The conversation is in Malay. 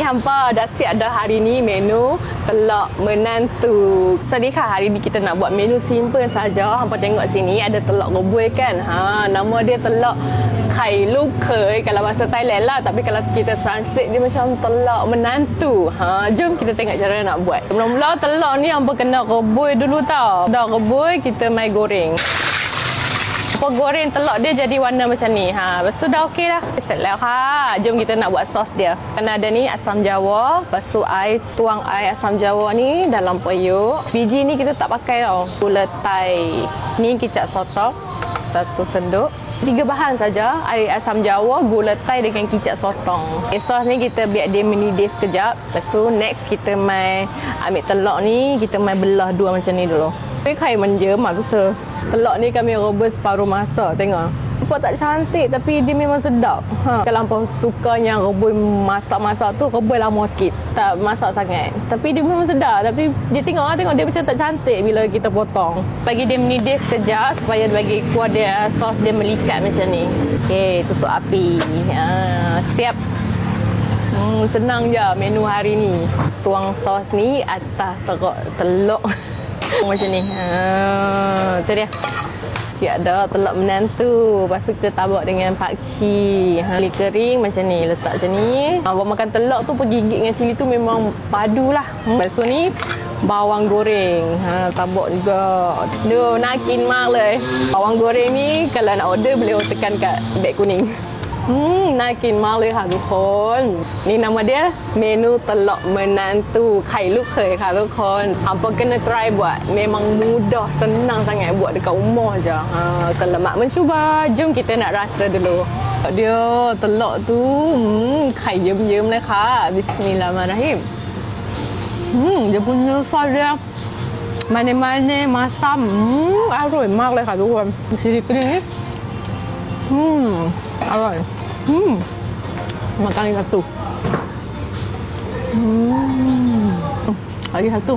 hampa dah siap dah hari ni menu telok menantu. Sedih hari ni kita nak buat menu simple saja. Hampa tengok sini ada telok rebus kan. Nama dia telok kai lu khơi kalau bahasa Thailand lah, tapi kalau kita translate dia macam telok menantu. Jom kita tengok cara nak buat. Mula-mula telok ni hampa kena rebus dulu tau. Dah rebus kita mai goreng. Apa goreng telok dia jadi warna macam ni. Lepas tu dah okey dah. Set lah. Jom kita nak buat sos dia. Kena ada ni asam jawa. Lepas tu tuang air asam jawa ni dalam periuk. Biji ni kita tak pakai tau. Gula Thai. Ni kicap sotong. 1 sendok. 3 bahan saja. Air asam jawa, gula Thai dengan kicap sotong. Sos ni kita biar dia mendidih sekejap. Lepas tu next kita mai ambil telok ni. Kita mai belah dua macam ni dulu. Ini kai menjem aku tu. Telok ni kami rebus separuh masa. Tengok. Nampak tak cantik tapi dia memang sedap. Kalau hampa sukanya rebus masak-masak tu, rebus lama sikit. Tak masak sangat. Tapi dia memang sedap. Tapi dia tengok dia macam tak cantik bila kita potong. Bagi dia mendidih sekejap supaya bagi kuah dia, sos dia melikat macam ni. Okey, tutup api. Siap. Senang je menu hari ni. Tuang sos ni atas telok. Macam ni. Tu dia. Siap dah telok menantu. Lepas tu kita tabak dengan pakcik. Cili kering macam ni. Letak macam ni. Buat makan telok tu gigit dengan cili tu memang padu lah. Lepas tu ni bawang goreng. Tabak juga. Duh, nakin mak le. Bawang goreng ni kalau nak order boleh tekan kat beg kuning. น่ากินมากเลยค่ะทุกคนนี่nama dia menu telok menantu ไข่ลูกเขยค่ะทุกคน hampa kena try buat memang mudah senang sangat buat dekat rumah je. Selamat mencuba. Jom kita nak rasa dulu dia telok tu. ไข่เยิ้มๆเลยค่ะ Bismillahirrahmanirrahim. dia punya sos dia manis-manis masam. อร่อยมากเลยค่ะทุกคน Cili kering niอร่อย makan lagi satu. Lagi satu.